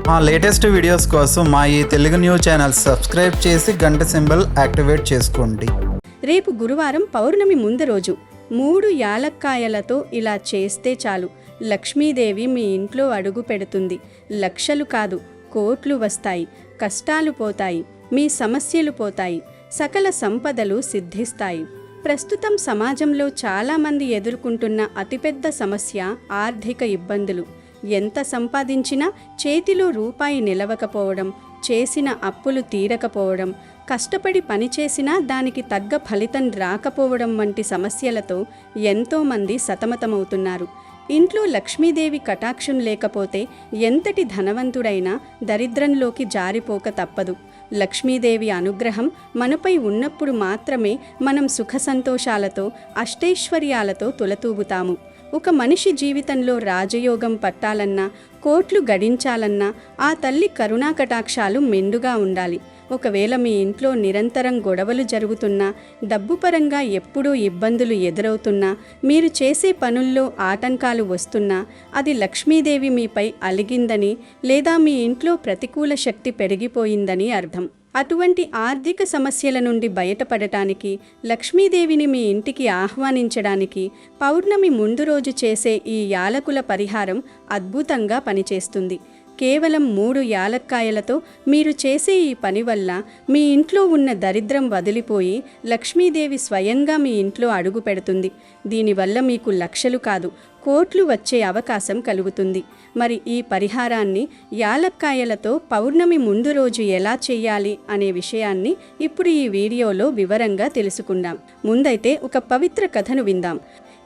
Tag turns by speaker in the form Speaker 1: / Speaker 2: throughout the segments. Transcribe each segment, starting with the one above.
Speaker 1: మా latest videos కోసం మా ఈ తెలుగు న్యూస్ ఛానల్ సబ్స్క్రైబ్ చేసి గంట సింబల్ యాక్టివేట్ చేసుకోండి.
Speaker 2: రేపు గురువారం పౌర్ణమి ముందు రోజు 3 యాలక్కాయలతో ఇలా చేస్తే చాలు, లక్ష్మీదేవి మీ ఇంట్లో అడుగు పెడుతుంది. లక్షలు కాదు, కోట్లు వస్తాయి, కష్టాలు పోతాయి, మీ సమస్యలు పోతాయి, సకల సంపదలు సిద్ధిస్తాయి. ప్రస్తుతం సమాజంలో చాలామంది ఎదుర్కొంటున్న అతిపెద్ద సమస్య ఆర్థిక ఇబ్బందులు. ఎంత సంపాదించినా చేతిలో రూపాయి నిలవకపోవడం, చేసిన అప్పులు తీరకపోవడం, కష్టపడి పనిచేసినా దానికి తగ్గ ఫలితం రాకపోవడం వంటి సమస్యలతో ఎంతోమంది సతమతమవుతున్నారు. ఇంట్లో లక్ష్మీదేవి కటాక్షం లేకపోతే ఎంతటి ధనవంతుడైనా దరిద్రంలోకి జారిపోక తప్పదు. లక్ష్మీదేవి అనుగ్రహం మనపై ఉన్నప్పుడు మాత్రమే మనం సుఖ సంతోషాలతో, అష్టైశ్వర్యాలతో తులతూగుతాము. ఒక మనిషి జీవితంలో రాజయోగం పట్టాలన్నా, కోట్లు గడించాలన్నా ఆ తల్లి కరుణా కటాక్షాలు మెండుగా ఉండాలి. ఒకవేళ మీ ఇంట్లో నిరంతరం గొడవలు జరుగుతున్నా, డబ్బు పరంగా ఎప్పుడూ ఇబ్బందులు ఎదురవుతున్నా, మీరు చేసే పనుల్లో ఆటంకాలు వస్తున్నా, అది లక్ష్మీదేవి మీపై అలిగిందని లేదా మీ ఇంట్లో ప్రతికూల శక్తి పెరిగిపోయిందని అర్థం. అటువంటి ఆర్థిక సమస్యల నుండి బయటపడటానికి, లక్ష్మీదేవిని మీ ఇంటికి ఆహ్వానించడానికి పౌర్ణమి ముందు రోజు చేసే ఈ యాలకుల పరిహారం అద్భుతంగా పనిచేస్తుంది. కేవలం 3 యాలక్కాయలతో మీరు చేసే ఈ పని వల్ల మీ ఇంట్లో ఉన్న దరిద్రం వదిలిపోయి లక్ష్మీదేవి స్వయంగా మీ ఇంట్లో అడుగు పెడుతుంది. దీనివల్ల మీకు లక్షలు కాదు, కోట్లు వచ్చే అవకాశం కలుగుతుంది. మరి ఈ పరిహారాన్ని యాలక్కాయలతో పౌర్ణమి ముందు రోజు ఎలా చేయాలి అనే విషయాన్ని ఇప్పుడు ఈ వీడియోలో వివరంగా తెలుసుకుందాం. ముందైతే ఒక పవిత్ర కథను విందాం.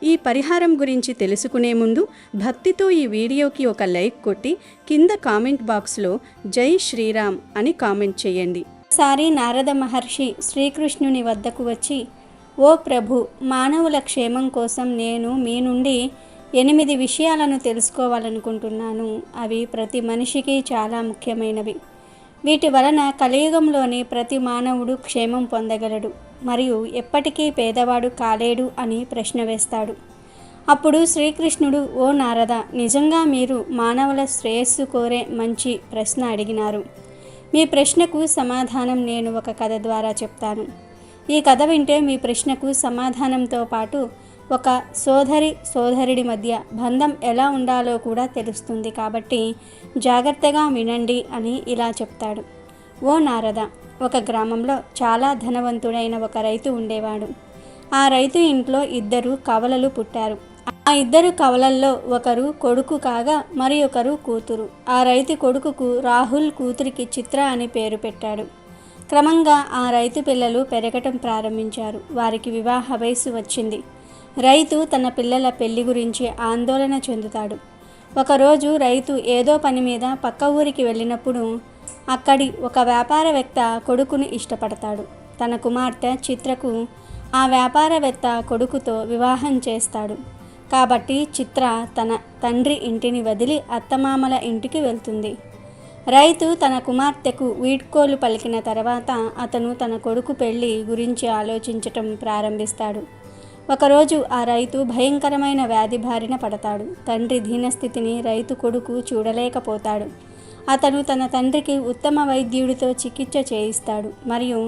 Speaker 2: ఈ పరిహారం గురించి తెలుసుకునే ముందు భక్తితో ఈ వీడియోకి ఒక లైక్ కొట్టి కింద కామెంట్ బాక్స్లో జై శ్రీరామ్ అని కామెంట్ చేయండి. ఒకసారి నారద మహర్షి శ్రీకృష్ణుని వద్దకు వచ్చి, ఓ ప్రభు, మానవుల క్షేమం కోసం నేను మీ నుండి 8 విషయాలను తెలుసుకోవాలనుకుంటున్నాను. అవి ప్రతి మనిషికి చాలా ముఖ్యమైనవి. వీటి వలన కలియుగంలోని ప్రతి మానవుడు క్షేమం పొందగలడు మరియు ఎప్పటికీ పేదవాడు కాలేడు అని ప్రశ్న వేస్తాడు. అప్పుడు శ్రీకృష్ణుడు, ఓ నారద, నిజంగా మీరు మానవుల శ్రేయస్సు కోరే మంచి ప్రశ్న అడిగినారు. మీ ప్రశ్నకు సమాధానం నేను ఒక కథ ద్వారా చెప్తాను. ఈ కథ వింటే మీ ప్రశ్నకు సమాధానంతో పాటు ఒక సోదరుడి మధ్య బంధం ఎలా ఉండాలో కూడా తెలుస్తుంది. కాబట్టి జాగ్రత్తగా వినండి అని ఇలా చెప్తాడు. ఓ నారద, ఒక గ్రామంలో చాలా ధనవంతుడైన ఒక రైతు ఉండేవాడు. ఆ రైతు ఇంట్లో 2 కవలలు పుట్టారు. ఆ 2 కవలల్లో ఒకరు కొడుకు కాగా మరి ఒకరు కూతురు. ఆ రైతు కొడుకుకు రాహుల్, కూతురికి చిత్ర అని పేరు పెట్టాడు. క్రమంగా ఆ రైతు పిల్లలు పెరగటం ప్రారంభించారు. వారికి వివాహ వయసు వచ్చింది. రైతు తన పిల్లల పెళ్లి గురించి ఆందోళన చెందుతాడు. ఒకరోజు రైతు ఏదో పని మీద పక్క ఊరికి వెళ్ళినప్పుడు అక్కడి ఒక వ్యాపారవేత్త కొడుకును ఇష్టపడతాడు. తన కుమార్తె చిత్రకు ఆ వ్యాపారవేత్త కొడుకుతో వివాహం చేస్తాడు. కాబట్టి చిత్ర తన తండ్రి ఇంటిని వదిలి అత్తమామల ఇంటికి వెళ్తుంది. రైతు తన కుమార్తెకు వీడ్కోలు పలికిన తర్వాత అతను తన కొడుకు పెళ్లి గురించి ఆలోచించటం ప్రారంభిస్తాడు. ఒకరోజు ఆ రైతు భయంకరమైన వ్యాధి బారిన పడతాడు. తండ్రి దీనస్థితిని రైతు కొడుకు చూడలేకపోతాడు. అతను తన తండ్రికి ఉత్తమ వైద్యుడితో చికిత్స చేయిస్తాడు మరియు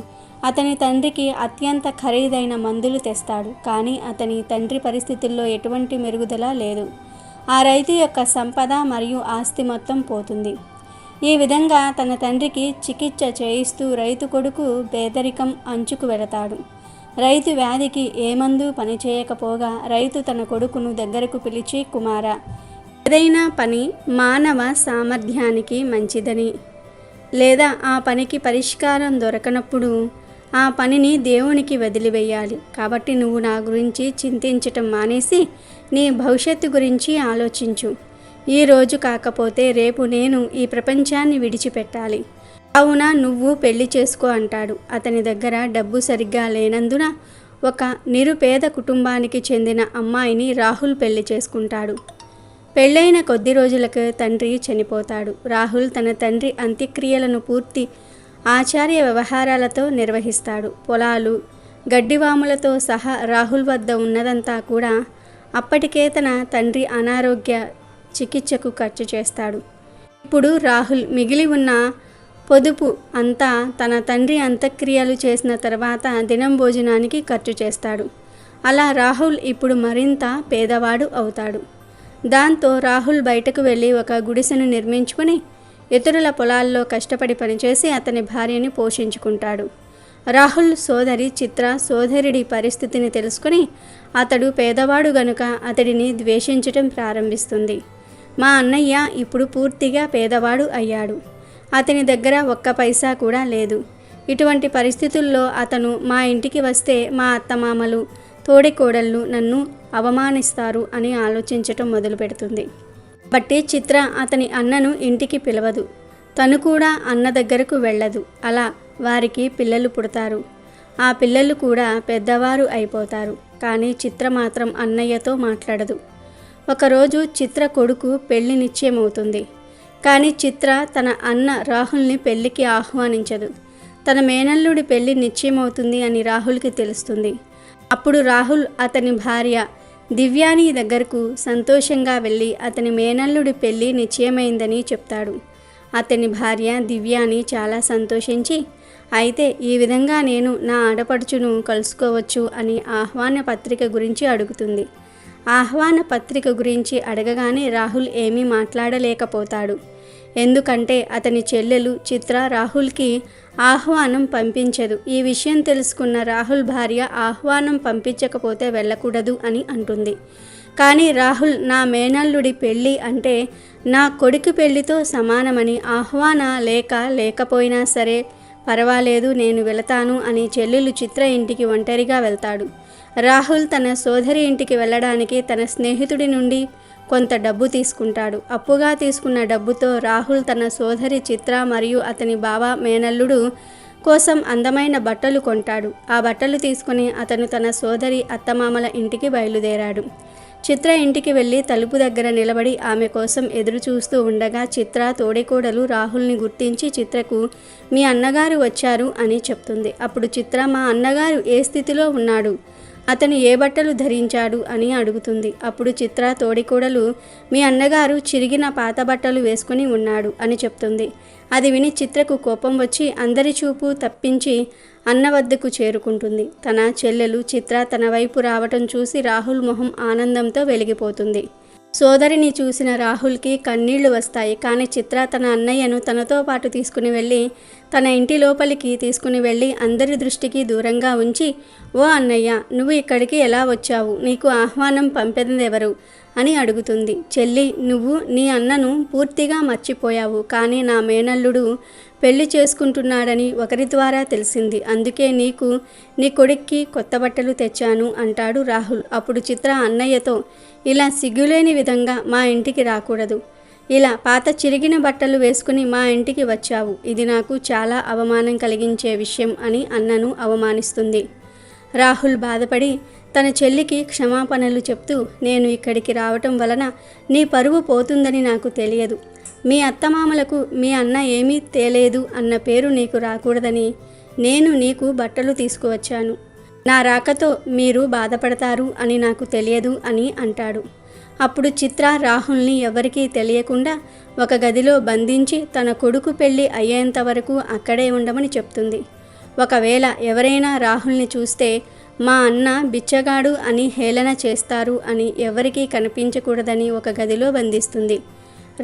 Speaker 2: అతని తండ్రికి అత్యంత ఖరీదైన మందులు తెస్తాడు. కానీ అతని తండ్రి పరిస్థితుల్లో ఎటువంటి మెరుగుదల లేదు. ఆ రైతు యొక్క సంపద మరియు ఆస్తి మొత్తం పోతుంది. ఈ విధంగా తన తండ్రికి చికిత్స చేయిస్తూ రైతు కొడుకు పేదరికం అంచుకు వెళతాడు. రైతు వ్యాధికి ఏ మందు పనిచేయకపోగా రైతు తన కొడుకును దగ్గరకు పిలిచి, కుమారా, ఏదైనా పని మానవ సామర్థ్యానికి మంచిదని లేదా ఆ పనికి పరిష్కారం దొరకనప్పుడు ఆ పనిని దేవునికి వదిలివేయాలి. కాబట్టి నువ్వు నా గురించి చింతించటం మానేసి నీ భవిష్యత్తు గురించి ఆలోచించు. ఈ రోజు కాకపోతే రేపు నేను ఈ ప్రపంచాన్ని విడిచిపెట్టాలి. అవునా, నువ్వు పెళ్లి చేసుకో అంటాడు. అతని దగ్గర డబ్బు సరిగ్గా లేనందున ఒక నిరుపేద కుటుంబానికి చెందిన అమ్మాయిని రాహుల్ పెళ్లి చేసుకుంటాడు. పెళ్ళైన కొద్ది రోజులకు తండ్రి చనిపోతాడు. రాహుల్ తన తండ్రి అంత్యక్రియలను పూర్తి ఆచార్య వ్యవహారాలతో నిర్వహిస్తాడు. పొలాలు, గడ్డివాములతో సహా రాహుల్ వద్ద ఉన్నదంతా కూడా అప్పటికే తన తండ్రి అనారోగ్య చికిత్సకు ఖర్చు చేస్తాడు. ఇప్పుడు రాహుల్ మిగిలి ఉన్న పొదుపు అంతా తన తండ్రి అంత్యక్రియలు చేసిన తర్వాత దినం భోజనానికి ఖర్చు చేస్తాడు. అలా రాహుల్ ఇప్పుడు మరింత పేదవాడు అవుతాడు. దాంతో రాహుల్ బయటకు వెళ్ళి ఒక గుడిసెను నిర్మించుకుని ఇతరుల పొలాల్లో కష్టపడి పనిచేసి అతని భార్యని పోషించుకుంటాడు. రాహుల్ సోదరి చిత్ర సోదరుడి పరిస్థితిని తెలుసుకుని అతడు పేదవాడు గనుక అతడిని ద్వేషించటం ప్రారంభిస్తుంది. మా అన్నయ్య ఇప్పుడు పూర్తిగా పేదవాడు అయ్యాడు. అతని దగ్గర ఒక్క పైసా కూడా లేదు. ఇటువంటి పరిస్థితుల్లో అతను మా ఇంటికి వస్తే మా అత్తమామలు తోడికోడళ్ళు నన్ను అవమానిస్తారు అని ఆలోచించటం మొదలుపెడుతుంది. బట్టి చిత్ర అతని అన్నను ఇంటికి పిలవదు. తను కూడా అన్న దగ్గరకు వెళ్ళదు. అలా వారికి పిల్లలు పుడతారు. ఆ పిల్లలు కూడా పెద్దవారు అయిపోతారు. కానీ చిత్ర మాత్రం అన్నయ్యతో మాట్లాడదు. ఒకరోజు చిత్ర కొడుకు పెళ్లి నిశ్చయమవుతుంది. కానీ చిత్ర తన అన్న రాహుల్ని పెళ్లికి ఆహ్వానించదు. తన మేనల్లుడి పెళ్లి నిశ్చయమవుతుంది అని రాహుల్కి తెలుస్తుంది. అప్పుడు రాహుల్ అతని భార్య దివ్యాని దగ్గరకు సంతోషంగా వెళ్ళి అతని మేనల్లుడి పెళ్లి నిశ్చయమైందని చెప్తాడు. అతని భార్య దివ్యాని చాలా సంతోషించి, అయితే ఈ విధంగా నేను నా ఆడపడుచును కలుసుకోవచ్చు అని ఆహ్వాన పత్రిక గురించి అడుగుతుంది. ఆహ్వాన పత్రిక గురించి అడగగానే రాహుల్ ఏమీ మాట్లాడలేకపోతాడు. ఎందుకంటే అతని చెల్లెలు చిత్ర రాహుల్కి ఆహ్వానం పంపించదు. ఈ విషయం తెలుసుకున్న రాహుల్ భార్య ఆహ్వానం పంపించకపోతే వెళ్ళకూడదు అని అంటుంది. కానీ రాహుల్ నా మేనల్లుడి పెళ్ళి అంటే నా కొడుకు పెళ్లితో సమానమని ఆహ్వాన లేకపోయినా సరే పర్వాలేదు నేను వెళతాను అని చెల్లెలు చిత్ర ఇంటికి ఒంటరిగా వెళ్తాడు. రాహుల్ తన సోదరి ఇంటికి వెళ్ళడానికి తన స్నేహితుడి నుండి కొంత డబ్బు తీసుకుంటాడు. అప్పుగా తీసుకున్న డబ్బుతో రాహుల్ తన సోదరి చిత్ర మరియు అతని బావ మేనల్లుడు కోసం అందమైన బట్టలు కొంటాడు. ఆ బట్టలు తీసుకుని అతను తన సోదరి అత్తమామల ఇంటికి బయలుదేరాడు. చిత్ర ఇంటికి వెళ్ళి తలుపు దగ్గర నిలబడి ఆమె కోసం ఎదురు చూస్తూ ఉండగా చిత్ర తోడికోడలు రాహుల్ని గుర్తించి చిత్రకు మీ అన్నగారు వచ్చారు అని చెప్తుంది. అప్పుడు చిత్ర మా అన్నగారు ఏ స్థితిలో ఉన్నాడు, అతను ఏ బట్టలు ధరించాడు అని అడుగుతుంది. అప్పుడు చిత్ర తోడికోడలు మీ అన్నగారు చిరిగిన పాత బట్టలు వేసుకుని ఉన్నాడు అని చెప్తుంది. అది విని చిత్రకు కోపం వచ్చి అందరి చూపు తప్పించి అన్న వద్దకు చేరుకుంటుంది. తన చెల్లెలు చిత్ర తన వైపు రావటం చూసి రాహుల్ మొహం ఆనందంతో వెలిగిపోతుంది. సోదరిని చూసిన రాహుల్కి కన్నీళ్లు వస్తాయి. కానీ చిత్ర తన అన్నయ్యను తనతో పాటు తీసుకుని వెళ్ళి తన ఇంటి లోపలికి తీసుకుని వెళ్ళి అందరి దృష్టికి దూరంగా ఉంచి ఓ అన్నయ్య నువ్వు ఇక్కడికి ఎలా వచ్చావు, నీకు ఆహ్వానం పంపినదెవరు అని అడుగుతుంది. చెల్లి నువ్వు నీ అన్నను పూర్తిగా మర్చిపోయావు. కానీ నా మేనల్లుడు పెళ్లి చేసుకుంటున్నాడని ఒకరి ద్వారా తెలిసింది. అందుకే నీకు నీ కొడుక్కి కొత్త బట్టలు తెచ్చాను అంటాడు రాహుల్. అప్పుడు చిత్ర అన్నయ్యతో ఇలా సిగ్గులేని విధంగా మా ఇంటికి రాకూడదు. ఇలా పాత చిరిగిన బట్టలు వేసుకుని మా ఇంటికి వచ్చావు. ఇది నాకు చాలా అవమానం కలిగించే విషయం అని అన్నను అవమానిస్తుంది. రాహుల్ బాధపడి తన చెల్లికి క్షమాపణలు చెప్తూ నేను ఇక్కడికి రావటం వలన నీ పరువు పోతుందని నాకు తెలియదు. మీ అత్తమామలకు మీ అన్న ఏమీ తేలేదు అన్న పేరు నీకు రాకూడదని నేను నీకు బట్టలు తీసుకువచ్చాను. నా రాకతో మీరు బాధపడతారు అని నాకు తెలియదు అని అంటాడు. అప్పుడు చిత్ర రాహుల్ని ఎవరికీ తెలియకుండా ఒక గదిలో బంధించి తన కొడుకు పెళ్లి అయ్యేంత వరకు అక్కడే ఉండమని చెప్తుంది. ఒకవేళ ఎవరైనా రాహుల్ని చూస్తే మా అన్న బిచ్చగాడు అని హేళన చేస్తారు అని ఎవరికీ కనిపించకూడదని ఒక గదిలో బంధిస్తుంది.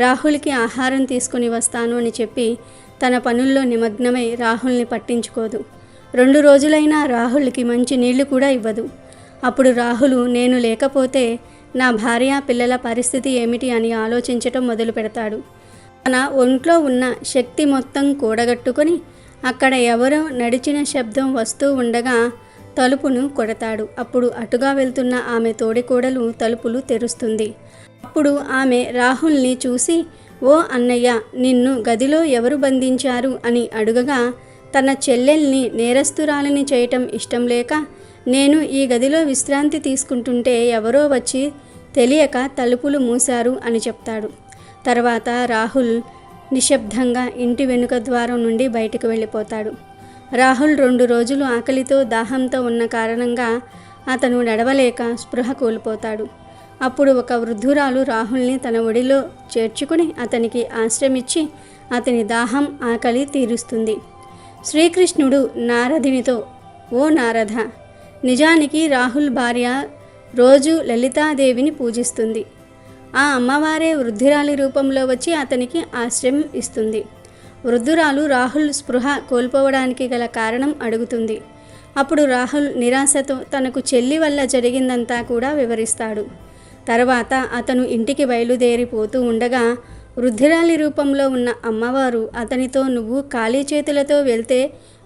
Speaker 2: రాహుల్కి ఆహారం తీసుకుని వస్తాను అని చెప్పి తన పనుల్లో నిమగ్నమై రాహుల్ని పట్టించుకోదు. 2 రోజులైనా రాహుల్కి మంచి నీళ్లు కూడా ఇవ్వదు. అప్పుడు రాహుల్ నేను లేకపోతే నా భార్య పిల్లల పరిస్థితి ఏమిటి అని ఆలోచించటం మొదలు పెడతాడు. తన ఒంట్లో ఉన్న శక్తి మొత్తం కూడగట్టుకొని అక్కడ ఎవరో నడిచిన శబ్దం వస్తూ ఉండగా తలుపును కొడతాడు. అప్పుడు అటుగా వెళ్తున్న ఆమె తోడికోడలు తలుపులు తెరుస్తుంది. అప్పుడు ఆమె రాహుల్ని చూసి ఓ అన్నయ్య నిన్ను గదిలో ఎవరు బంధించారు అని అడుగగా తన చెల్లెల్ని నేరస్తురాలిని చేయటం ఇష్టం లేక నేను ఈ గదిలో విశ్రాంతి తీసుకుంటుంటే ఎవరో వచ్చి తెలియక తలుపులు మూశారు అని చెప్తాడు. తర్వాత రాహుల్ నిశ్శబ్దంగా ఇంటి వెనుక ద్వారం నుండి బయటకు వెళ్ళిపోతాడు. రాహుల్ 2 రోజులు ఆకలితో దాహంతో ఉన్న కారణంగా అతను నడవలేక స్పృహ కోల్పోతాడు. అప్పుడు ఒక వృద్ధురాలు రాహుల్ని తన ఒడిలో చేర్చుకుని అతనికి ఆశ్రమిచ్చి అతని దాహం ఆకలి తీరుస్తుంది. శ్రీకృష్ణుడు నారదునితో, ఓ నారద, నిజానికి రాహుల్ భార్య రోజు లలితాదేవిని పూజిస్తుంది. ఆ అమ్మవారే వృద్ధురాలి రూపంలో వచ్చి అతనికి ఆశ్రయం ఇస్తుంది. వృద్ధురాలు రాహుల్ స్పృహ కోల్పోవడానికి గల కారణం అడుగుతుంది. అప్పుడు రాహుల్ నిరాశతో తనకు చెల్లి వల్ల జరిగిందంతా కూడా వివరిస్తాడు. తర్వాత అతను ఇంటికి బయలుదేరిపోతూ ఉండగా వృద్ధురాలి రూపంలో ఉన్న అమ్మవారు అతనితో, నువ్వు ఖాళీ చేతులతో వెళ్తే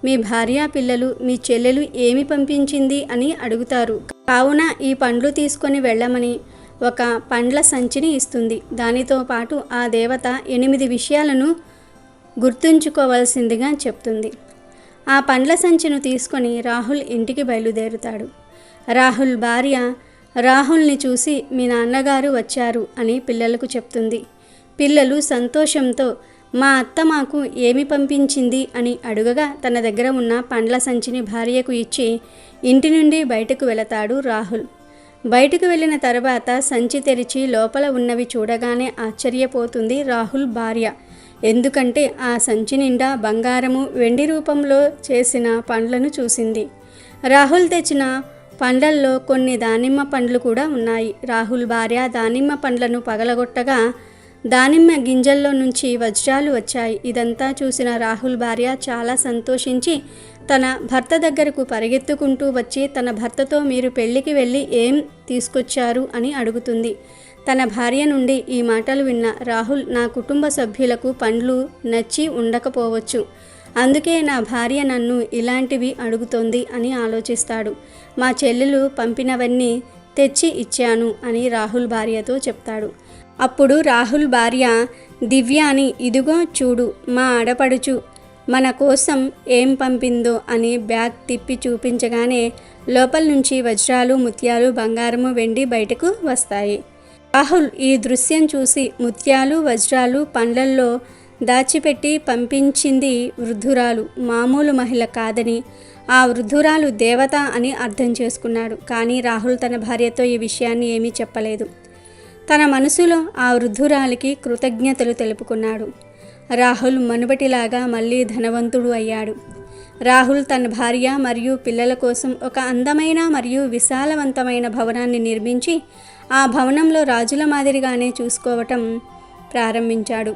Speaker 2: మీ భార్య పిల్లలు, మీ చెల్లెలు ఏమి పంపించింది అని అడుగుతారు. కావున ఈ పండ్లు తీసుకొని వెళ్ళమని ఒక పండ్ల సంచిని ఇస్తుంది. దానితో పాటు ఆ దేవత 8 విషయాలను గుర్తుంచుకోవాల్సిందిగా చెప్తుంది. ఆ పండ్ల సంచిను తీసుకొని రాహుల్ ఇంటికి బయలుదేరుతాడు. రాహుల్ భార్య రాహుల్ని చూసి, మీ నాన్నగారు వచ్చారు అని పిల్లలకు చెప్తుంది. పిల్లలు సంతోషంతో, మా అత్త మాకు ఏమి పంపించింది అని అడుగగా తన దగ్గర ఉన్న పండ్ల సంచిని భార్యకు ఇచ్చి ఇంటి నుండి బయటకు వెళతాడు రాహుల్. బయటకు వెళ్ళిన తర్వాత సంచి తెరిచి లోపల ఉన్నవి చూడగానే ఆశ్చర్యపోతుంది రాహుల్ భార్య. ఎందుకంటే ఆ సంచి నిండా బంగారము, వెండి రూపంలో చేసిన పండ్లను చూసింది. రాహుల్ తెచ్చిన పండ్లల్లో కొన్ని దానిమ్మ పండ్లు కూడా ఉన్నాయి. రాహుల్ భార్య దానిమ్మ పండ్లను పగలగొట్టగా దానిమ్మ గింజల్లో నుంచి వజ్రాలు వచ్చాయి. ఇదంతా చూసిన రాహుల్ భార్య చాలా సంతోషించి తన భర్త దగ్గరకు పరిగెత్తుకుంటూ వచ్చి తన భర్తతో, మీరు పెళ్లికి వెళ్ళి ఏం తీసుకొచ్చారు అని అడుగుతుంది. తన భార్య నుండి ఈ మాటలు విన్న రాహుల్, నా కుటుంబ సభ్యులకు పండ్లు నచ్చి ఉండకపోవచ్చు, అందుకే నా భార్య నన్ను ఇలాంటివి అడుగుతోంది అని ఆలోచిస్తాడు. మా చెల్లెలు పంపినవన్నీ తెచ్చి ఇచ్చాను అని రాహుల్ భార్యతో చెప్తాడు. అప్పుడు రాహుల్ భార్య దివ్యాని, ఇదిగో చూడు, మా ఆడపడుచు మన కోసం ఏం పంపిందో అని బ్యాగ్ తిప్పి చూపించగానే లోపల నుంచి వజ్రాలు, ముత్యాలు, బంగారము, వెండి బయటకు వస్తాయి. రాహుల్ ఈ దృశ్యం చూసి ముత్యాలు, వజ్రాలు పండ్లల్లో దాచిపెట్టి పంపించింది వృద్ధురాలు, మామూలు మహిళ కాదని, ఆ వృద్ధురాలు దేవత అని అర్థం చేసుకున్నాడు. కానీ రాహుల్ తన భార్యతో ఈ విషయాన్ని ఏమీ చెప్పలేదు. తన మనసులో ఆ వృద్ధురాలికి కృతజ్ఞతలు తెలుపుకున్నాడు. రాహుల్ మునుపటిలాగా మళ్ళీ ధనవంతుడు అయ్యాడు. రాహుల్ తన భార్య మరియు పిల్లల కోసం ఒక అందమైన మరియు విశాలవంతమైన భవనాన్ని నిర్మించి ఆ భవనంలో రాజుల మాదిరిగానే చూసుకోవటం ప్రారంభించాడు.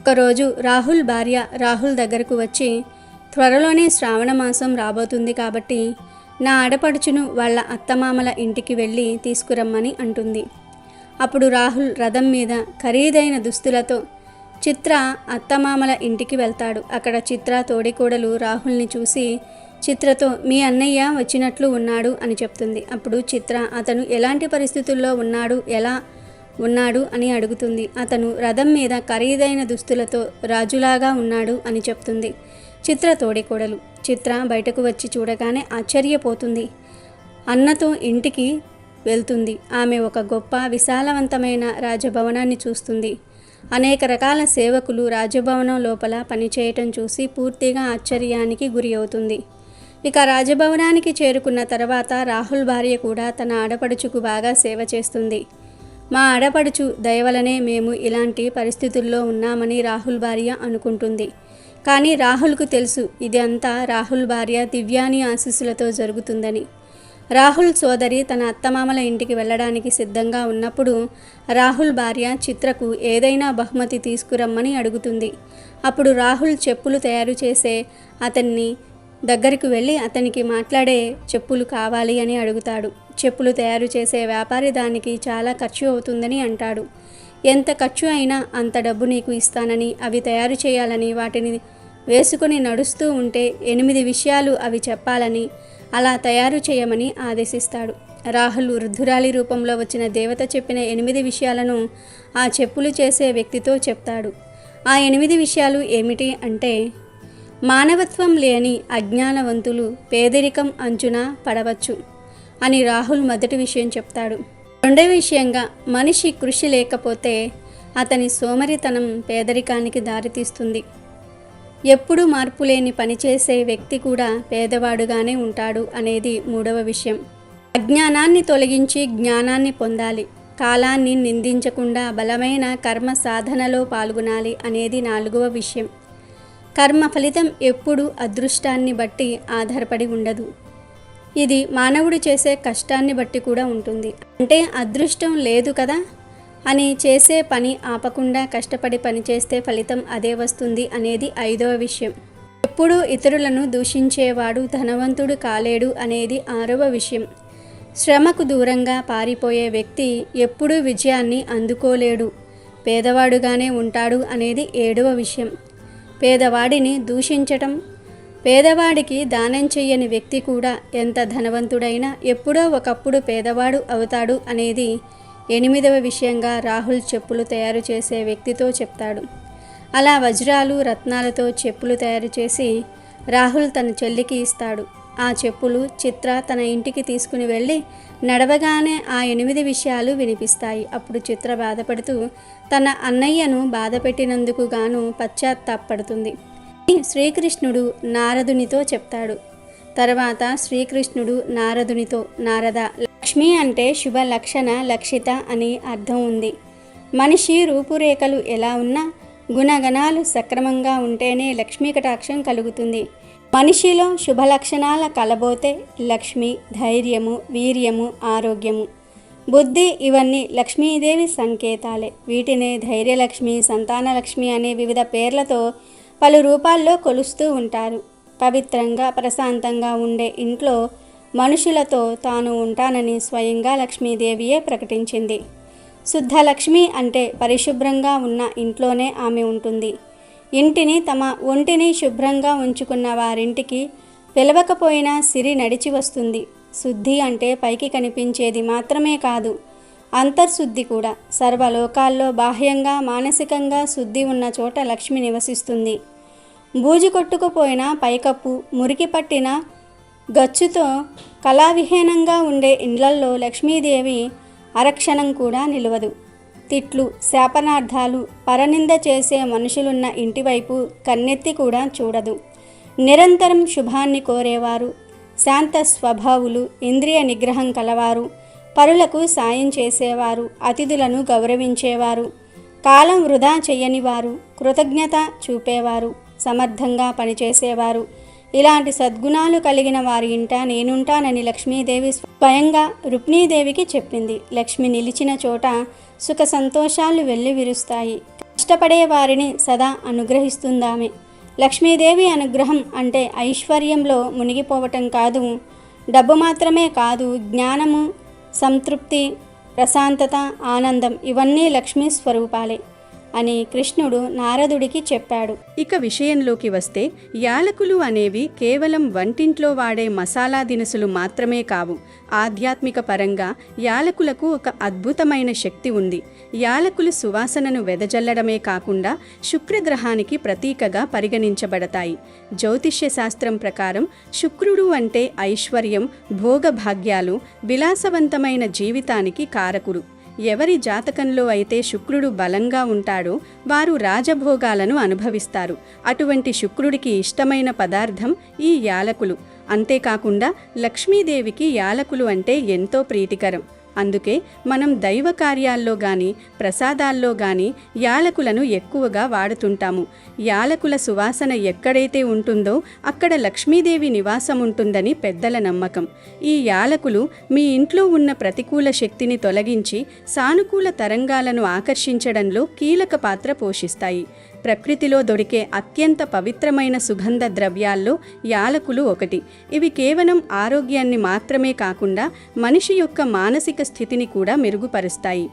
Speaker 2: ఒకరోజు రాహుల్ భార్య రాహుల్ దగ్గరకు వచ్చి, త్వరలోనే శ్రావణ మాసం రాబోతుంది కాబట్టి నా ఆడపడుచును వాళ్ళ అత్తమామల ఇంటికి వెళ్ళి తీసుకురమ్మని అంటుంది. అప్పుడు రాహుల్ రథం మీద ఖరీదైన దుస్తులతో చిత్ర అత్తమామల ఇంటికి వెళ్తాడు. అక్కడ చిత్ర తోడికోడలు రాహుల్ని చూసి చిత్రతో, మీ అన్నయ్య వచ్చినట్లు ఉన్నాడు అని చెప్తుంది. అప్పుడు చిత్ర, అతను ఎలాంటి పరిస్థితుల్లో ఉన్నాడు, ఎలా ఉన్నాడు అని అడుగుతుంది. అతను రథం మీద ఖరీదైన దుస్తులతో రాజులాగా ఉన్నాడు అని చెప్తుంది చిత్ర తోడికోడలు. చిత్ర బయటకు వచ్చి చూడగానే ఆశ్చర్యపోతుంది. అన్నతో ఇంటికి వెళ్తుంది. ఆమె ఒక గొప్ప విశాలవంతమైన రాజభవనాన్ని చూస్తుంది. అనేక రకాల సేవకులు రాజభవనం లోపల పనిచేయటం చూసి పూర్తిగా ఆశ్చర్యానికి గురి అవుతుంది. ఇక రాజభవనానికి చేరుకున్న తర్వాత రాహుల్ భార్య కూడా తన ఆడపడుచుకు బాగా సేవ చేస్తుంది. మా ఆడపడుచు దయవలనే మేము ఇలాంటి పరిస్థితుల్లో ఉన్నామని రాహుల్ భార్య అనుకుంటుంది. కానీ రాహుల్కు తెలుసు ఇది అంతా రాహుల్ భార్య దివ్యాని ఆశీస్సులతో జరుగుతుందని. రాహుల్ సోదరి తన అత్తమామల ఇంటికి వెళ్ళడానికి సిద్ధంగా ఉన్నప్పుడు రాహుల్ భార్య చిత్రకు ఏదైనా బహుమతి తీసుకురమ్మని అడుగుతుంది. అప్పుడు రాహుల్ చెప్పులు తయారు చేసే అతన్ని దగ్గరికి వెళ్ళి అతనికి మాట్లాడే చెప్పులు కావాలి అని అడుగుతాడు. చెప్పులు తయారు చేసే వ్యాపారి దానికి చాలా ఖర్చు అవుతుందని అంటాడు. ఎంత ఖర్చు అయినా అంత డబ్బు నీకు ఇస్తానని, అవి తయారు చేయాలని, వాటిని వేసుకొని నడుస్తూ ఉంటే 8 విషయాలు అవి చెప్పాలని, అలా తయారు చేయమని ఆదేశిస్తాడు. రాహుల్ వృద్ధురాలి రూపంలో వచ్చిన దేవత చెప్పిన 8 విషయాలను ఆ చెప్పులు చేసే వ్యక్తితో చెప్తాడు. ఆ 8 విషయాలు ఏమిటి అంటే, మానవత్వం లేని అజ్ఞానవంతులు పేదరికం అంచున పడవచ్చు అని రాహుల్ మొదటి విషయం చెప్తాడు. రెండవ విషయంగా, మనిషి కృషి లేకపోతే అతని సోమరితనం పేదరికానికి దారితీస్తుంది. ఎప్పుడూ మార్పులేని పనిచేసే వ్యక్తి కూడా పేదవాడుగానే ఉంటాడు అనేది మూడవ విషయం. అజ్ఞానాన్ని తొలగించి జ్ఞానాన్ని పొందాలి. కాలాన్ని నిందించకుండా బలమైన కర్మ సాధనలో పాల్గొనాలి అనేది 4వ విషయం. కర్మ ఫలితం ఎప్పుడూ అదృష్టాన్ని బట్టి ఆధారపడి ఉండదు. ఇది మానవుడు చేసే కష్టాన్ని బట్టి కూడా ఉంటుంది. అంటే అదృష్టం లేదు కదా అని చేసే పని ఆపకుండా కష్టపడి పనిచేస్తే ఫలితం అదే వస్తుంది అనేది 5వ విషయం. ఎప్పుడూ ఇతరులను దూషించేవాడు ధనవంతుడు కాలేడు అనేది 6వ విషయం. శ్రమకు దూరంగా పారిపోయే వ్యక్తి ఎప్పుడూ విజయాన్ని అందుకోలేడు, పేదవాడుగానే ఉంటాడు అనేది 7వ విషయం. పేదవాడిని దూషించటం, పేదవాడికి దానం చెయ్యని వ్యక్తి కూడా ఎంత ధనవంతుడైనా ఎప్పుడో ఒకప్పుడు పేదవాడు అవుతాడు అనేది 8వ విషయంగా రాహుల్ చెప్పులు తయారు చేసే వ్యక్తితో చెప్తాడు. అలా వజ్రాలు రత్నాలతో చెప్పులు తయారు చేసి రాహుల్ తన చెల్లికి ఇస్తాడు. ఆ చెప్పులు చిత్ర తన ఇంటికి తీసుకుని వెళ్ళి నడవగానే ఆ 8 విషయాలు వినిపిస్తాయి. అప్పుడు చిత్ర బాధపడుతూ తన అన్నయ్యను బాధపెట్టినందుకు గాను పశ్చాత్తాపడుతుంది. శ్రీకృష్ణుడు నారదునితో చెప్తాడు. తర్వాత శ్రీకృష్ణుడు నారదునితో, నారద, లక్ష్మి అంటే శుభ లక్షణ లక్షిత అని అర్థం ఉంది. మనిషి రూపురేఖలు ఎలా ఉన్నా గుణగణాలు సక్రమంగా ఉంటేనే లక్ష్మీ కటాక్షం కలుగుతుంది. మనిషిలో శుభ లక్షణాల కలబోతే లక్ష్మి, ధైర్యము, వీర్యము, ఆరోగ్యము, బుద్ధి ఇవన్నీ లక్ష్మీదేవి సంకేతాలే. వీటినే ధైర్యలక్ష్మి, సంతానలక్ష్మి అనే వివిధ పేర్లతో పలు రూపాల్లో కొలుస్తూ ఉంటారు. పవిత్రంగా ప్రశాంతంగా ఉండే ఇంట్లో మనుషులతో తాను ఉంటానని స్వయంగా లక్ష్మీదేవియే ప్రకటించింది. శుద్ధ లక్ష్మి అంటే పరిశుభ్రంగా ఉన్న ఇంట్లోనే ఆమె ఉంటుంది. ఇంటిని తమ ఒంటిని శుభ్రంగా ఉంచుకున్న వారింటికి పిలవకపోయినా సిరి నడిచి వస్తుంది. శుద్ధి అంటే పైకి కనిపించేది మాత్రమే కాదు, అంతర్శుద్ధి కూడా. సర్వలోకాల్లో బాహ్యంగా మానసికంగా శుద్ధి ఉన్న చోట లక్ష్మి నివసిస్తుంది. బూజు కొట్టుకుపోయిన పైకప్పు, మురికి పట్టిన గచ్చుతో కళావిహీనంగా ఉండే ఇండ్లల్లో లక్ష్మీదేవి అరక్షణం కూడా నిలవదు. తిట్లు, శాపనార్థాలు, పరనింద చేసే మనుషులున్న ఇంటివైపు కన్నెత్తి కూడా చూడదు. నిరంతరం శుభాన్ని కోరేవారు, శాంత స్వభావులు, ఇంద్రియ నిగ్రహం కలవారు, పరులకు సాయం చేసేవారు, అతిథులను గౌరవించేవారు, కాలం వృధా చెయ్యనివారు, కృతజ్ఞత చూపేవారు, సమర్థంగా పనిచేసేవారు, ఇలాంటి సద్గుణాలు కలిగిన వారి ఇంట నేనుంటానని లక్ష్మీదేవి స్వయంగా రుక్మిణీదేవికి చెప్పింది. లక్ష్మి నిలిచిన చోట సుఖ సంతోషాలు వెల్లివిరుస్తాయి. కష్టపడే వారిని సదా అనుగ్రహిస్తుందామె. లక్ష్మీదేవి అనుగ్రహం అంటే ఐశ్వర్యంలో మునిగిపోవటం కాదు, డబ్బు మాత్రమే కాదు, జ్ఞానము, సంతృప్తి, ప్రశాంతత, ఆనందం ఇవన్నీ లక్ష్మీ స్వరూపాలే అని కృష్ణుడు నారదుడికి చెప్పాడు.
Speaker 3: ఇక విషయంలోకి వస్తే యాలకులు అనేవి కేవలం వంటింట్లో వాడే మసాలా దినుసులు మాత్రమే కావు. ఆధ్యాత్మిక పరంగా యాలకులకు ఒక అద్భుతమైన శక్తి ఉంది. యాలకులు సువాసనను వెదజల్లడమే కాకుండా శుక్రగ్రహానికి ప్రతీకగా పరిగణించబడతాయి. జ్యోతిష్య శాస్త్రం ప్రకారం శుక్రుడు అంటే ఐశ్వర్యం, భోగభాగ్యాలు, విలాసవంతమైన జీవితానికి కారకుడు. ఎవరి జాతకంలో అయితే శుక్రుడు బలంగా ఉంటాడో వారు రాజభోగాలను అనుభవిస్తారు. అటువంటి శుక్రుడికి ఇష్టమైన పదార్థం ఈ యాలకులు. అంతేకాకుండా లక్ష్మీదేవికి యాలకులు అంటే ఎంతో ప్రీతికరం. అందుకే మనం దైవ కార్యాల్లో కానీ ప్రసాదాల్లో కానీ యాలకులను ఎక్కువగా వాడుతుంటాము. యాలకుల సువాసన ఎక్కడైతే ఉంటుందో అక్కడ లక్ష్మీదేవి నివాసం ఉంటుందని పెద్దల నమ్మకం. ఈ యాలకులు మీ ఇంట్లో ఉన్న ప్రతికూల శక్తిని తొలగించి సానుకూల తరంగాలను ఆకర్షించడంలో కీలక పాత్ర పోషిస్తాయి. ప్రకృతిలో దొరికే అత్యంత పవిత్రమైన సుగంధ ద్రవ్యాల్లో యాలకులు ఒకటి. ఇవి కేవలం ఆరోగ్యాన్ని మాత్రమే కాకుండా మనిషి యొక్క మానసిక స్థితిని కూడా మెరుగుపరుస్తాయి.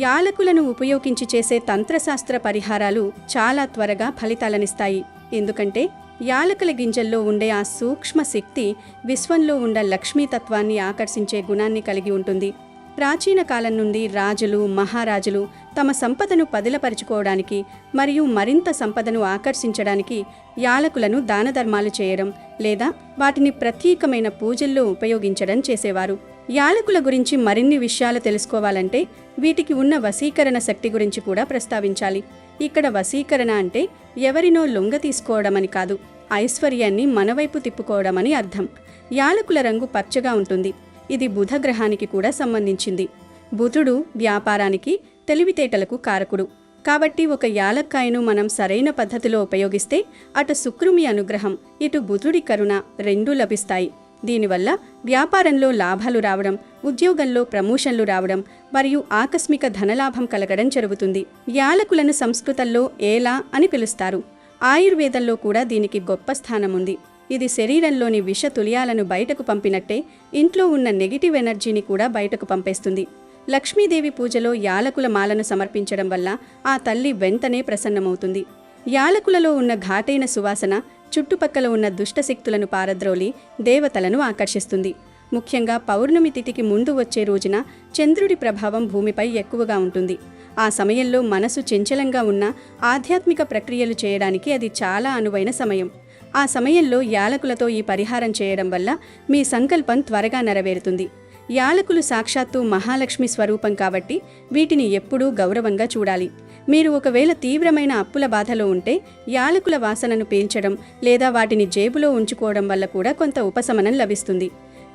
Speaker 3: యాలకులను ఉపయోగించి చేసే తంత్రశాస్త్ర పరిహారాలు చాలా త్వరగా ఫలితాలనిస్తాయి. ఎందుకంటే యాలకుల గింజల్లో ఉండే ఆ సూక్ష్మ శక్తి విశ్వంలో ఉన్న లక్ష్మీతత్వాన్ని ఆకర్షించే గుణాన్ని కలిగి ఉంటుంది. ప్రాచీన కాలం నుండి రాజులు, మహారాజులు తమ సంపదను పదిలపరుచుకోవడానికి మరియు మరింత సంపదను ఆకర్షించడానికి యాలకులను దానధర్మాలు చేయడం లేదా వాటిని ప్రత్యేకమైన పూజల్లో ఉపయోగించడం చేసేవారు. యాలకుల గురించి మరిన్ని విషయాలు తెలుసుకోవాలంటే వీటికి ఉన్న వశీకరణ శక్తి గురించి కూడా ప్రస్తావించాలి. ఇక్కడ వశీకరణ అంటే ఎవరినో లొంగ తీసుకోవడమని కాదు, ఐశ్వర్యాన్ని మనవైపు తిప్పుకోవడమని అర్థం. యాలకుల రంగు పచ్చగా ఉంటుంది. ఇది బుధ గ్రహానికి కూడా సంబంధించింది. బుధుడు వ్యాపారానికి, తెలివితేటలకు కారకుడు. కాబట్టి ఒక యాలక్కాయను మనం సరైన పద్ధతిలో ఉపయోగిస్తే అటు శుక్రుని అనుగ్రహం, ఇటు బుధుడి కరుణ రెండూ లభిస్తాయి. దీనివల్ల వ్యాపారంలో లాభాలు రావడం, ఉద్యోగంలో ప్రమోషన్లు రావడం మరియు ఆకస్మిక ధనలాభం కలగడం జరుగుతుంది. యాలకులను సంస్కృతంలో ఏలా అని పిలుస్తారు. ఆయుర్వేదంలో కూడా దీనికి గొప్ప స్థానం ఉంది. ఇది శరీరంలోని విష తుల్యాలను బయటకు పంపినట్టే ఇంట్లో ఉన్న నెగిటివ్ ఎనర్జీని కూడా బయటకు పంపేస్తుంది. లక్ష్మీదేవి పూజలో యాలకుల మాలను సమర్పించడం వల్ల ఆ తల్లి వెంటనే ప్రసన్నమవుతుంది. యాలకులలో ఉన్న ఘాటైన సువాసన చుట్టుపక్కల ఉన్న దుష్టశక్తులను పారద్రోలి దేవతలను ఆకర్షిస్తుంది. ముఖ్యంగా పౌర్ణమి తిథికి ముందు వచ్చే రోజున చంద్రుడి ప్రభావం భూమిపై ఎక్కువగా ఉంటుంది. ఆ సమయంలో మనసు చంచలంగా ఉన్న ఆధ్యాత్మిక ప్రక్రియలు చేయడానికి అది చాలా అనువైన సమయం. ఆ సమయంలో యాలకులతో ఈ పరిహారం చేయడం వల్ల మీ సంకల్పం త్వరగా నెరవేరుతుంది. యాలకులు సాక్షాత్తు మహాలక్ష్మి స్వరూపం కాబట్టి వీటిని ఎప్పుడూ గౌరవంగా చూడాలి. మీరు ఒకవేళ తీవ్రమైన అప్పుల బాధలో ఉంటే యాలకుల వాసనను పీల్చడం లేదా వాటిని జేబులో ఉంచుకోవడం వల్ల కూడా కొంత ఉపశమనం లభిస్తుంది.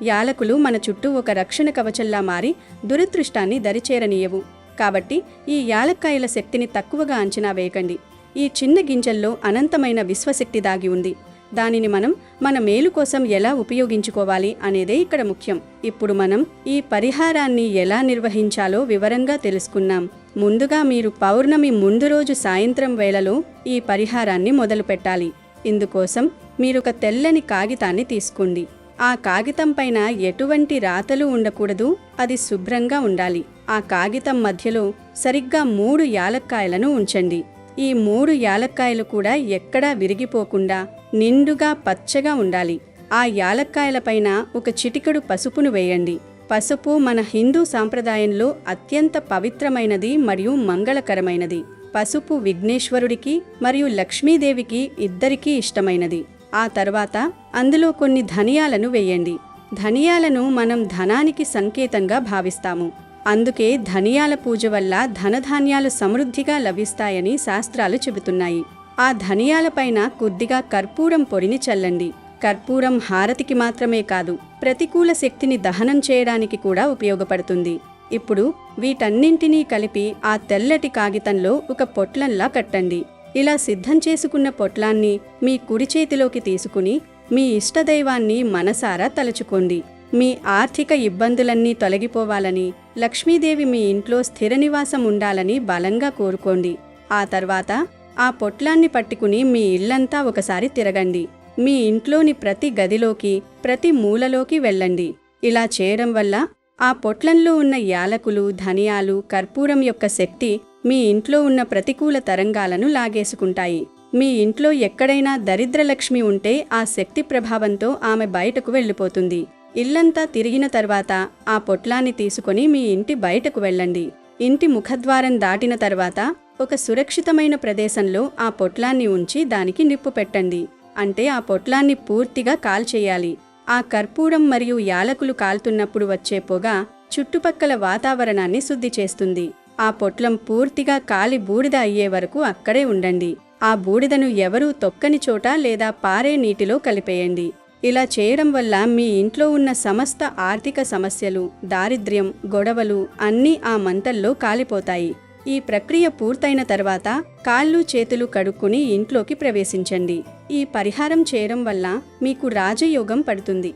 Speaker 3: యాలకులు మన చుట్టూ ఒక రక్షణ కవచంలా మారి దురదృష్టాన్ని దరిచేరనీయవు. కాబట్టి ఈ యాలక్కాయల శక్తిని తక్కువగా అంచనా వేయకండి. ఈ చిన్న గింజల్లో అనంతమైన విశ్వశక్తి దాగి ఉంది. దానిని మనం మన మేలు కోసం ఎలా ఉపయోగించుకోవాలి అనేదే ఇక్కడ ముఖ్యం. ఇప్పుడు మనం ఈ పరిహారాన్ని ఎలా నిర్వహించాలో వివరంగా తెలుసుకున్నాం. ముందుగా మీరు పౌర్ణమి ముందు రోజు సాయంత్రం వేళలో ఈ పరిహారాన్ని మొదలు పెట్టాలి. ఇందుకోసం మీరొక తెల్లని కాగితాన్ని తీసుకోండి. ఆ కాగితం పైన ఎటువంటి రాతలు ఉండకూడదు. అది శుభ్రంగా ఉండాలి. ఆ కాగితం మధ్యలో సరిగ్గా 3 యాలక్కాయలను ఉంచండి. ఈ 3 యాలక్కాయలు కూడా ఎక్కడా విరిగిపోకుండా నిండుగా పచ్చగా ఉండాలి. ఆ యాలక్కాయలపైన ఒక చిటికెడు పసుపును వేయండి. పసుపు మన హిందూ సాంప్రదాయంలో అత్యంత పవిత్రమైనది మరియు మంగళకరమైనది. పసుపు విఘ్నేశ్వరుడికి మరియు లక్ష్మీదేవికి ఇద్దరికీ ఇష్టమైనది. ఆ తర్వాత అందులో కొన్ని ధనియాలను వేయండి. ధనియాలను మనం ధనానికి సంకేతంగా భావిస్తాము. అందుకే ధనియాల పూజ వల్ల ధనధాన్యాలు సమృద్ధిగా లభిస్తాయని శాస్త్రాలు చెబుతున్నాయి. ఆ ధనియాలపైన కొద్దిగా కర్పూరం పొడిని చల్లండి. కర్పూరం హారతికి మాత్రమే కాదు, ప్రతికూల శక్తిని దహనం చేయడానికి కూడా ఉపయోగపడుతుంది. ఇప్పుడు వీటన్నింటినీ కలిపి ఆ తెల్లటి కాగితంలో ఒక పొట్లంలా కట్టండి. ఇలా సిద్ధం చేసుకున్న పొట్లాన్ని మీ కుడి చేతిలోకి తీసుకుని మీ ఇష్టదైవాన్ని మనసారా తలుచుకోండి. మీ ఆర్థిక ఇబ్బందులన్నీ తొలగిపోవాలని, లక్ష్మీదేవి మీ ఇంట్లో స్థిర నివాసం ఉండాలని బలంగా కోరుకోండి. ఆ తర్వాత ఆ పొట్లాన్ని పట్టుకుని మీ ఇల్లంతా ఒకసారి తిరగండి. మీ ఇంట్లోని ప్రతి గదిలోకి, ప్రతి మూలలోకి వెళ్ళండి. ఇలా చేయడం వల్ల ఆ పొట్లంలో ఉన్న యాలకులు, ధనియాలు, కర్పూరం యొక్క శక్తి మీ ఇంట్లో ఉన్న ప్రతికూల తరంగాలను లాగేసుకుంటాయి. మీ ఇంట్లో ఎక్కడైనా దరిద్రలక్ష్మి ఉంటే ఆ శక్తి ప్రభావంతో ఆమె బయటకు వెళ్ళిపోతుంది. ఇల్లంతా తిరిగిన తర్వాత ఆ పొట్లాన్ని తీసుకొని మీ ఇంటి బయటకు వెళ్ళండి. ఇంటి ముఖద్వారం దాటిన తర్వాత ఒక సురక్షితమైన ప్రదేశంలో ఆ పొట్లాన్ని ఉంచి దానికి నిప్పు పెట్టండి. అంటే ఆ పొట్లాన్ని పూర్తిగా కాల్చేయాలి. ఆ కర్పూరం మరియు యాలకులు కాలుతున్నప్పుడు వచ్చే పొగ చుట్టుపక్కల వాతావరణాన్ని శుద్ధి చేస్తుంది. ఆ పొట్లం పూర్తిగా కాలి బూడిద అయ్యే వరకు అక్కడే ఉండండి. ఆ బూడిదను ఎవరూ తొక్కని చోట లేదా పారే నీటిలో కలిపేయండి. ఇలా చేయడం వల్ల మీ ఇంట్లో ఉన్న సమస్త ఆర్థిక సమస్యలు, దారిద్ర్యం, గొడవలు అన్నీ ఆ మంటల్లో కాలిపోతాయి. ఈ ప్రక్రియ పూర్తయిన తర్వాత కాళ్ళు చేతులు కడుక్కుని ఇంట్లోకి ప్రవేశించండి. ఈ పరిహారం చేయడం వల్ల మీకు రాజయోగం పడుతుంది.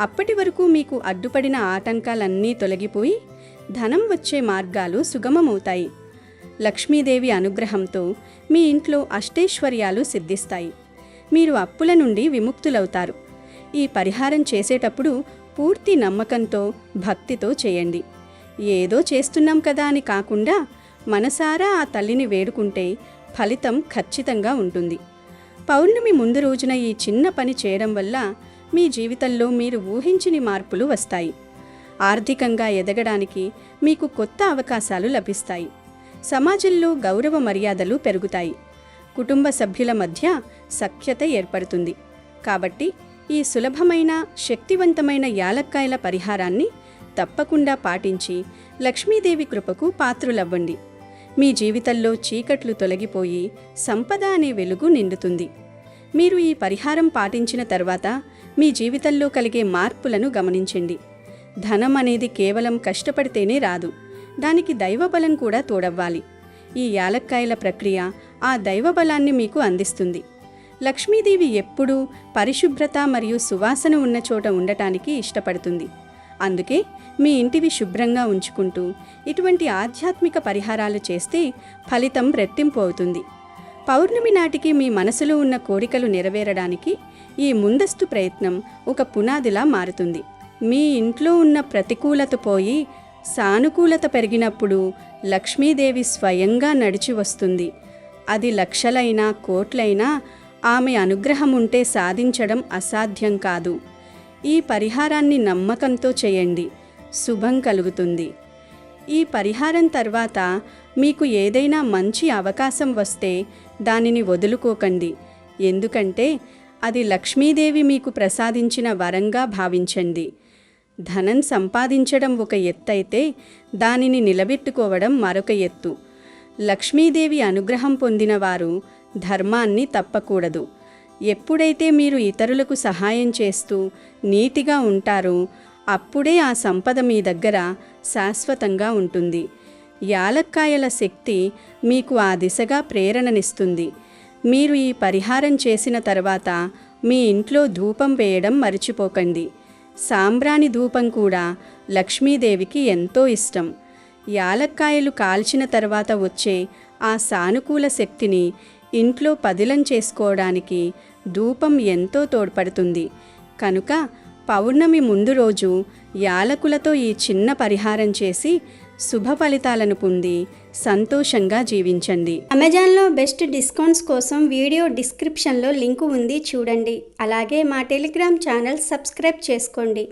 Speaker 3: అప్పటి వరకు మీకు అడ్డుపడిన ఆటంకాలన్నీ తొలగిపోయి ధనం వచ్చే మార్గాలు సుగమమవుతాయి. లక్ష్మీదేవి అనుగ్రహంతో మీ ఇంట్లో అష్టైశ్వర్యాలు సిద్ధిస్తాయి. మీరు అప్పుల నుండి విముక్తులవుతారు. ఈ పరిహారం చేసేటప్పుడు పూర్తి నమ్మకంతో, భక్తితో చేయండి. ఏదో చేస్తున్నాం కదా అని కాకుండా మనసారా ఆ తల్లిని వేడుకుంటే ఫలితం ఖచ్చితంగా ఉంటుంది. పౌర్ణమి ముందు రోజున ఈ చిన్న పని చేయడం వల్ల మీ జీవితంలో మీరు ఊహించని మార్పులు వస్తాయి. ఆర్థికంగా ఎదగడానికి మీకు కొత్త అవకాశాలు లభిస్తాయి. సమాజంలో గౌరవ మర్యాదలు పెరుగుతాయి. కుటుంబ సభ్యుల మధ్య సఖ్యత ఏర్పడుతుంది. కాబట్టి ఈ సులభమైన, శక్తివంతమైన యాలక్కాయల పరిహారాన్ని తప్పకుండా పాటించి లక్ష్మీదేవి కృపకు పాత్రులవ్వండి. మీ జీవితంలో చీకట్లు తొలగిపోయి సంపద అనే వెలుగు నిండుతుంది. మీరు ఈ పరిహారం పాటించిన తర్వాత మీ జీవితంలో కలిగే మార్పులను గమనించండి. ధనం అనేది కేవలం కష్టపడితేనే రాదు.
Speaker 2: దానికి దైవబలం కూడా తోడవ్వాలి. ఈ యాలక్కాయల ప్రక్రియ ఆ దైవబలాన్ని మీకు అందిస్తుంది. లక్ష్మీదేవి ఎప్పుడూ పరిశుభ్రత మరియు సువాసన ఉన్న చోట ఉండటానికి ఇష్టపడుతుంది. అందుకే మీ ఇంటివి శుభ్రంగా ఉంచుకుంటూ ఇటువంటి ఆధ్యాత్మిక పరిహారాలు చేస్తే ఫలితం రెట్టింపు అవుతుంది. పౌర్ణమి నాటికి మీ మనసులో ఉన్న కోరికలు నెరవేరడానికి ఈ ముందస్తు ప్రయత్నం ఒక పునాదిలా మారుతుంది. మీ ఇంట్లో ఉన్న ప్రతికూలత పోయి సానుకూలత పెరిగినప్పుడు లక్ష్మీదేవి స్వయంగా నడిచి వస్తుంది. అది లక్షలైనా కోట్లైనా ఆమె అనుగ్రహం ఉంటే సాధించడం అసాధ్యం కాదు. ఈ పరిహారాన్ని నమ్మకంతో చేయండి, శుభం కలుగుతుంది. ఈ పరిహారం తర్వాత మీకు ఏదైనా మంచి అవకాశం వస్తే దానిని వదులుకోకండి. ఎందుకంటే అది లక్ష్మీదేవి మీకు ప్రసాదించిన వరంగా భావించండి. ధనం సంపాదించడం ఒక ఎత్తైతే దానిని నిలబెట్టుకోవడం మరొక ఎత్తు. లక్ష్మీదేవి అనుగ్రహం పొందిన వారు ధర్మాన్ని తప్పకూడదు. ఎప్పుడైతే మీరు ఇతరులకు సహాయం చేస్తూ నీతిగా ఉంటారో అప్పుడే ఆ సంపద మీ దగ్గర శాశ్వతంగా ఉంటుంది. యాలక్కాయల శక్తి మీకు ఆ దిశగా ప్రేరణనిస్తుంది. మీరు ఈ పరిహారం చేసిన తర్వాత మీ ఇంట్లో ధూపం వేయడం మర్చిపోకండి. సాంబ్రాణి ధూపం కూడా లక్ష్మీదేవికి ఎంతో ఇష్టం. యాలక్కాయలు కాల్చిన తర్వాత వచ్చే ఆ సానుకూల శక్తిని ఇంట్లో పదిలం చేసుకోవడానికి ధూపం ఎంతో తోడ్పడుతుంది. కనుక పౌర్ణమి ముందు రోజు యాలకులతో ఈ చిన్న పరిహారం చేసి శుభ ఫలితాలను పొంది సంతోషంగా జీవించండి.
Speaker 3: అమెజాన్లో బెస్ట్ డిస్కౌంట్స్ కోసం వీడియో డిస్క్రిప్షన్లో లింకు ఉంది, చూడండి. అలాగే మా టెలిగ్రామ్ ఛానల్ సబ్స్క్రైబ్ చేసుకోండి.